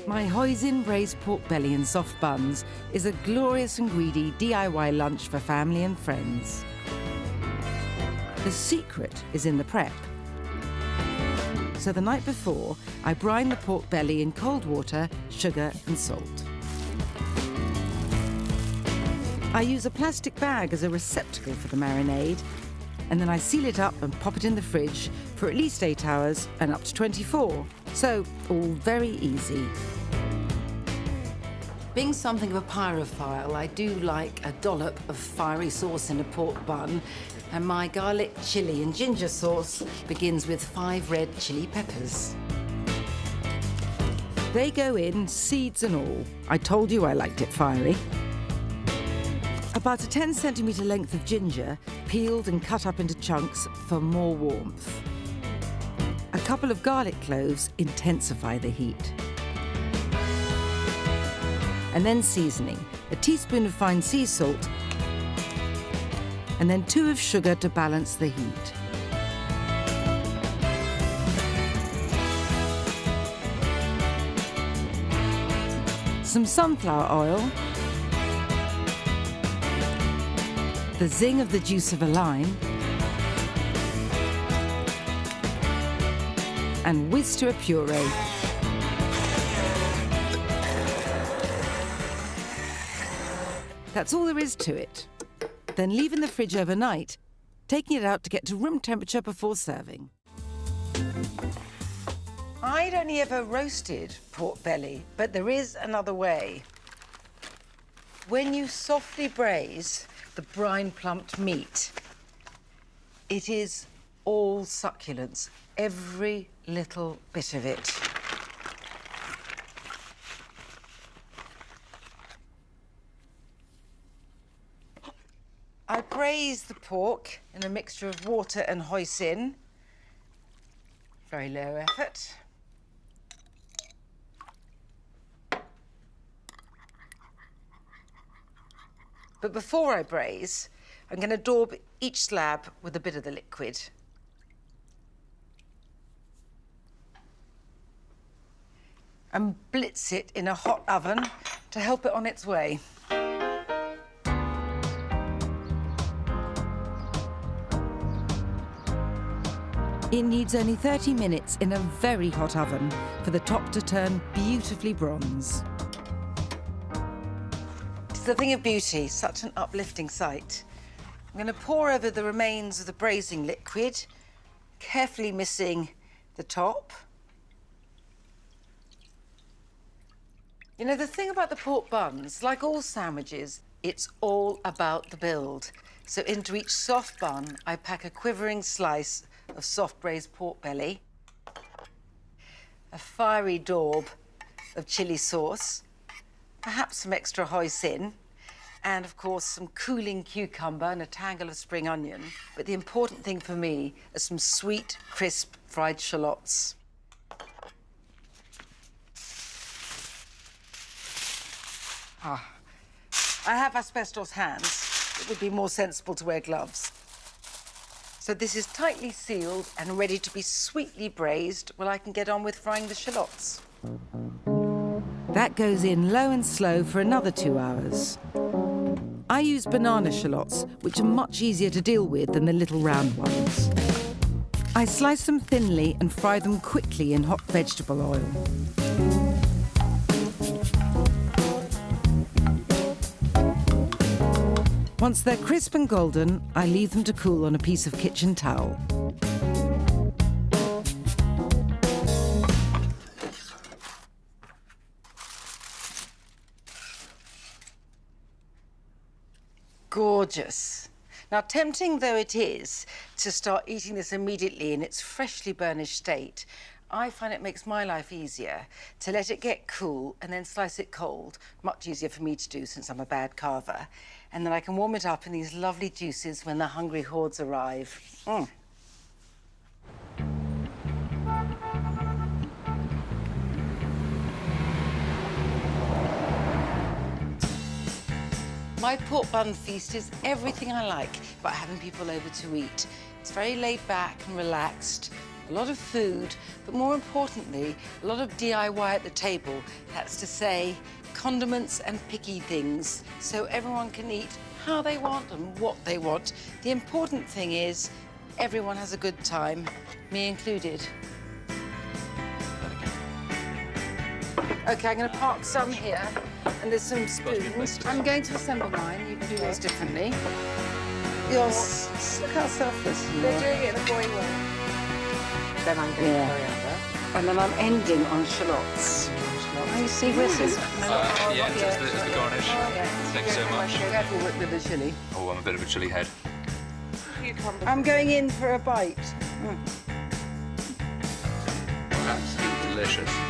My Hoisin Braised pork belly and soft buns is a glorious and greedy DIY lunch for family and friends. The secret is in the prep. So the night before, I brine the pork belly in cold water, sugar and salt. I use a plastic bag as a receptacle for the marinade, and then I seal it up and pop it in the fridge for at least 8 hours and up to 24. So, all very easy. Being something of a pyrophile, I do like a dollop of fiery sauce in a pork bun, and my garlic, chilli and ginger sauce begins with 5 red chili peppers. They go in, seeds and all. I told you I liked it fiery. About a 10-centimetre length of ginger, peeled and cut up into chunks for more warmth. A couple of garlic cloves intensify the heat. And then seasoning, a teaspoon of fine sea salt, and then 2 of sugar to balance the heat. Some sunflower oil, the zing of the juice of a lime, and whiz to a puree. That's all there is to it. Then leave in the fridge overnight, taking it out to get to room temperature before serving. I'd only ever roasted pork belly, but there is another way. When you softly braise the brine-plumped meat, it is all succulence, every little bit of it. I braise the pork in a mixture of water and hoisin. Very low effort. But before I braise, I'm going to daub each slab with a bit of the liquid. And blitz it in a hot oven to help it on its way. It needs only 30 minutes in a very hot oven for the top to turn beautifully bronze. It's the thing of beauty, such an uplifting sight. I'm going to pour over the remains of the braising liquid, carefully missing the top. You know, the thing about the pork buns, like all sandwiches, it's all about the build. So into each soft bun, I pack a quivering slice of soft braised pork belly, a fiery daub of chili sauce, perhaps some extra hoisin, and of course some cooling cucumber and a tangle of spring onion. But the important thing for me are some sweet, crisp fried shallots. I have asbestos hands. It would be more sensible to wear gloves. So this is tightly sealed and ready to be sweetly braised while I can get on with frying the shallots. That goes in low and slow for another 2 hours. I use banana shallots, which are much easier to deal with than the little round ones. I slice them thinly and fry them quickly in hot vegetable oil. Once they're crisp and golden, I leave them to cool on a piece of kitchen towel. Gorgeous. Now, tempting though it is to start eating this immediately in its freshly burnished state, I find it makes my life easier to let it get cool and then slice it cold. Much easier for me to do since I'm a bad carver. And then I can warm it up in these lovely juices when the hungry hordes arrive. My pork bun feast is everything I like about having people over to eat. It's very laid back and relaxed, a lot of food, but more importantly, a lot of DIY at the table. That's to say, condiments and picky things, so everyone can eat how they want and what they want. The important thing is everyone has a good time, me included. OK, I'm going to park some here, and there's some spoons. I'm going to assemble mine. You can do yours differently. Yours, look how selfless you are. They're doing it in a boiling way. Then I'm going to coriander. And then I'm ending on shallots. Oh, you see where it says... Yeah, as the garnish. Thank you so much. Careful with the chilli. Oh, I'm a bit of a chilli head. I'm going in for a bite. Absolutely delicious.